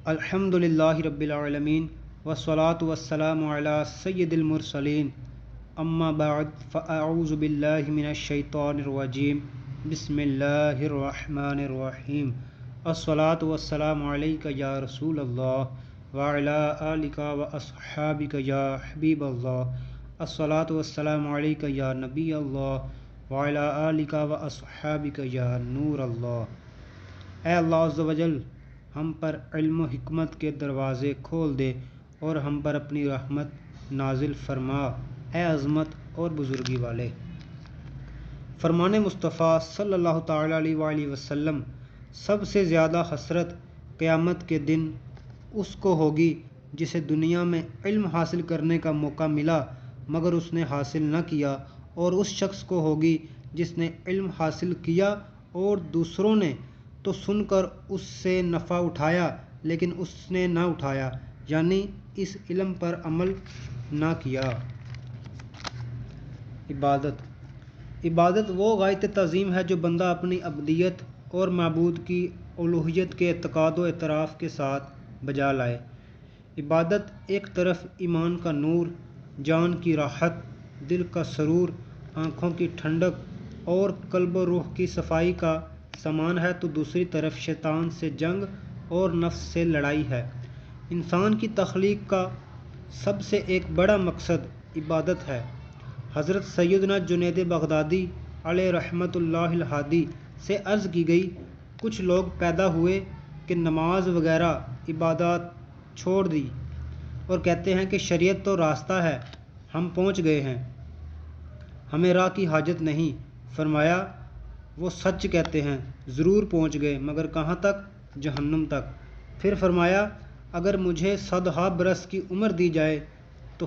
الحمدللہ رب العالمین والصلاة والسلام علی سید المرسلین اما بعد فاعوذ باللہ من الشیطان الرجیم بسم اللہ الرحمن الرحیم الصلاة والسلام علیک یا رسول اللہ وعلی آلک واصحابک یا حبیب اللہ الصلاة والسلام علیک یا نبی اللہ وعلی آلک واصحابک یا نور اللہ۔ اے اللہ عز و جل ہم پر علم و حکمت کے دروازے کھول دے اور ہم پر اپنی رحمت نازل فرما، اے عظمت اور بزرگی والے۔ فرمان مصطفیٰ صلی اللہ تعالیٰ علیہ وآلہ وسلم، سب سے زیادہ حسرت قیامت کے دن اس کو ہوگی جسے دنیا میں علم حاصل کرنے کا موقع ملا مگر اس نے حاصل نہ کیا، اور اس شخص کو ہوگی جس نے علم حاصل کیا اور دوسروں نے تو سن کر اس سے نفع اٹھایا لیکن اس نے نہ اٹھایا، یعنی اس علم پر عمل نہ کیا۔ عبادت وہ غایت تعظیم ہے جو بندہ اپنی عبدیت اور معبود کی الوہیت کے اعتقاد و اعتراف کے ساتھ بجا لائے۔ عبادت ایک طرف ایمان کا نور، جان کی راحت، دل کا سرور، آنکھوں کی ٹھنڈک اور قلب و روح کی صفائی کا سامان ہے تو دوسری طرف شیطان سے جنگ اور نفس سے لڑائی ہے۔ انسان کی تخلیق کا سب سے ایک بڑا مقصد عبادت ہے۔ حضرت سیدنا جنید بغدادی علیہ رحمۃ اللہ الہادی سے عرض کی گئی، کچھ لوگ پیدا ہوئے کہ نماز وغیرہ عبادات چھوڑ دی اور کہتے ہیں کہ شریعت تو راستہ ہے، ہم پہنچ گئے ہیں، ہمیں راہ کی حاجت نہیں۔ فرمایا وہ سچ کہتے ہیں، ضرور پہنچ گئے، مگر کہاں تک؟ جہنم تک۔ پھر فرمایا اگر مجھے 100 برس کی عمر دی جائے تو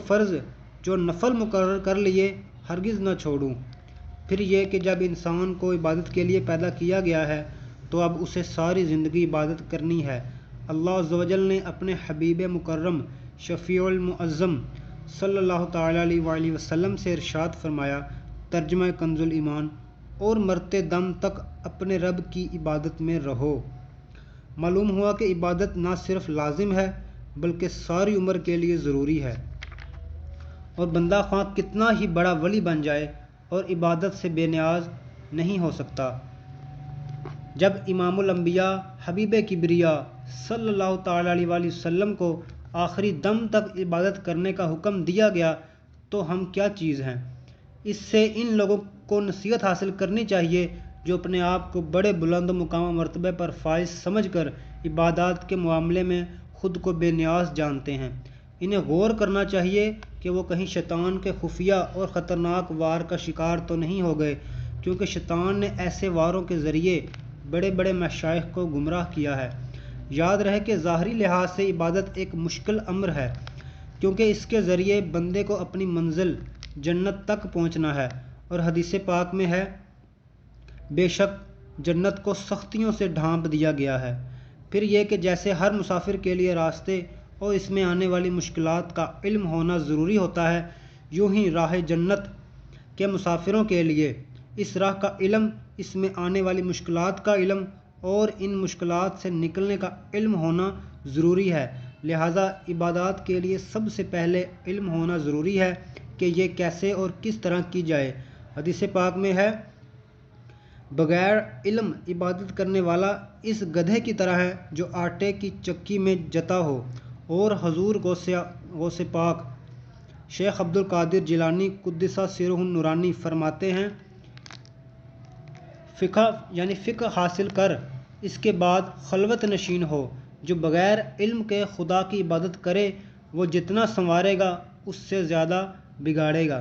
فرض جو نفل مقرر کر لیے ہرگز نہ چھوڑوں۔ پھر یہ کہ جب انسان کو عبادت کے لیے پیدا کیا گیا ہے تو اب اسے ساری زندگی عبادت کرنی ہے۔ اللہ عز و جل نے اپنے حبیب مکرم شفیع المعظم صلی اللہ تعالیٰ علیہ وآلہ وسلم سے ارشاد فرمایا، ترجمہ کنز ایمان، اور مرتے دم تک اپنے رب کی عبادت میں رہو۔ معلوم ہوا کہ عبادت نہ صرف لازم ہے بلکہ ساری عمر کے لیے ضروری ہے، اور بندہ خواہ کتنا ہی بڑا ولی بن جائے اور عبادت سے بے نیاز نہیں ہو سکتا۔ جب امام الانبیاء حبیب کبریا صلی اللہ تعالیٰ علیہ وآلہ وسلم کو آخری دم تک عبادت کرنے کا حکم دیا گیا تو ہم کیا چیز ہیں؟ اس سے ان لوگوں کو نصیحت حاصل کرنی چاہیے جو اپنے آپ کو بڑے بلند مقام و مرتبے پر فائز سمجھ کر عبادات کے معاملے میں خود کو بے نیاز جانتے ہیں۔ انہیں غور کرنا چاہیے کہ وہ کہیں شیطان کے خفیہ اور خطرناک وار کا شکار تو نہیں ہو گئے، کیونکہ شیطان نے ایسے واروں کے ذریعے بڑے بڑے مشائخ کو گمراہ کیا ہے۔ یاد رہے کہ ظاہری لحاظ سے عبادت ایک مشکل امر ہے، کیونکہ اس کے ذریعے بندے کو اپنی منزل جنت تک پہنچنا ہے، اور حدیث پاک میں ہے، بے شک جنت کو سختیوں سے ڈھانپ دیا گیا ہے۔ پھر یہ کہ جیسے ہر مسافر کے لیے راستے اور اس میں آنے والی مشکلات کا علم ہونا ضروری ہوتا ہے، یوں ہی راہ جنت کے مسافروں کے لیے اس راہ کا علم، اس میں آنے والی مشکلات کا علم اور ان مشکلات سے نکلنے کا علم ہونا ضروری ہے۔ لہٰذا عبادات کے لیے سب سے پہلے علم ہونا ضروری ہے کہ یہ کیسے اور کس طرح کی جائے۔ حدیث پاک میں ہے، بغیر علم عبادت کرنے والا اس گدھے کی طرح ہے جو آٹے کی چکی میں جتا ہو۔ اور حضور غوث پاک شیخ عبد القادر جیلانی قدس سرہ النورانی فرماتے ہیں، فقہ حاصل کر اس کے بعد خلوت نشین ہو۔ جو بغیر علم کے خدا کی عبادت کرے وہ جتنا سنوارے گا اس سے زیادہ بگاڑے گا۔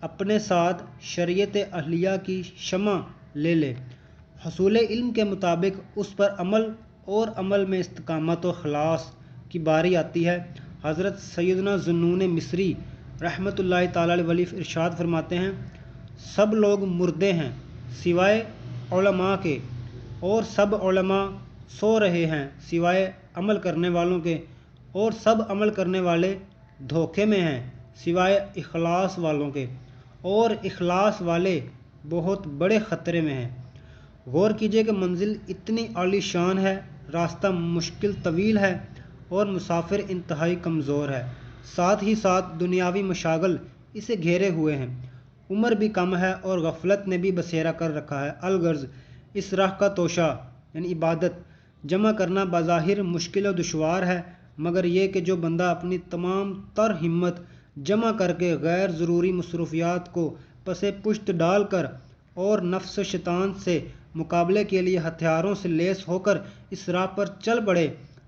اپنے ساتھ شریعت اہلیہ کی شمع لے لے، حصول علم کے مطابق اس پر عمل اور عمل میں استقامت و اخلاص کی باری آتی ہے۔ حضرت سیدنا ذوالنون مصری رحمۃ اللہ تعالیٰ علیہ ارشاد فرماتے ہیں، سب لوگ مردے ہیں سوائے علماء کے، اور سب علماء سو رہے ہیں سوائے عمل کرنے والوں کے، اور سب عمل کرنے والے دھوکے میں ہیں سوائے اخلاص والوں کے، اور اخلاص والے بہت بڑے خطرے میں ہیں۔ غور کیجئے کہ منزل اتنی عالی شان ہے، راستہ مشکل طویل ہے اور مسافر انتہائی کمزور ہے، ساتھ ہی ساتھ دنیاوی مشاغل اسے گھیرے ہوئے ہیں، عمر بھی کم ہے اور غفلت نے بھی بسیرا کر رکھا ہے۔ الغرض اس راہ کا توشہ یعنی عبادت جمع کرنا بظاہر مشکل و دشوار ہے، مگر یہ کہ جو بندہ اپنی تمام تر ہمت جمع کر کے غیر ضروری مصروفیات کو پس پشت ڈال کر اور نفس و شیطان سے مقابلے کے لیے ہتھیاروں سے لیس ہو کر اس راہ پر چل پڑے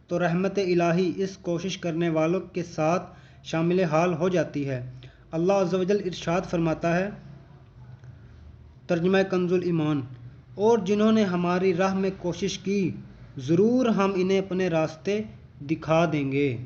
تو رحمت الہی اس کوشش کرنے والوں کے ساتھ شامل حال ہو جاتی ہے۔ اللہ عز و جل ارشاد فرماتا ہے، ترجمہ کنز الایمان، اور جنہوں نے ہماری راہ میں کوشش کی ضرور ہم انہیں اپنے راستے دکھا دیں گے۔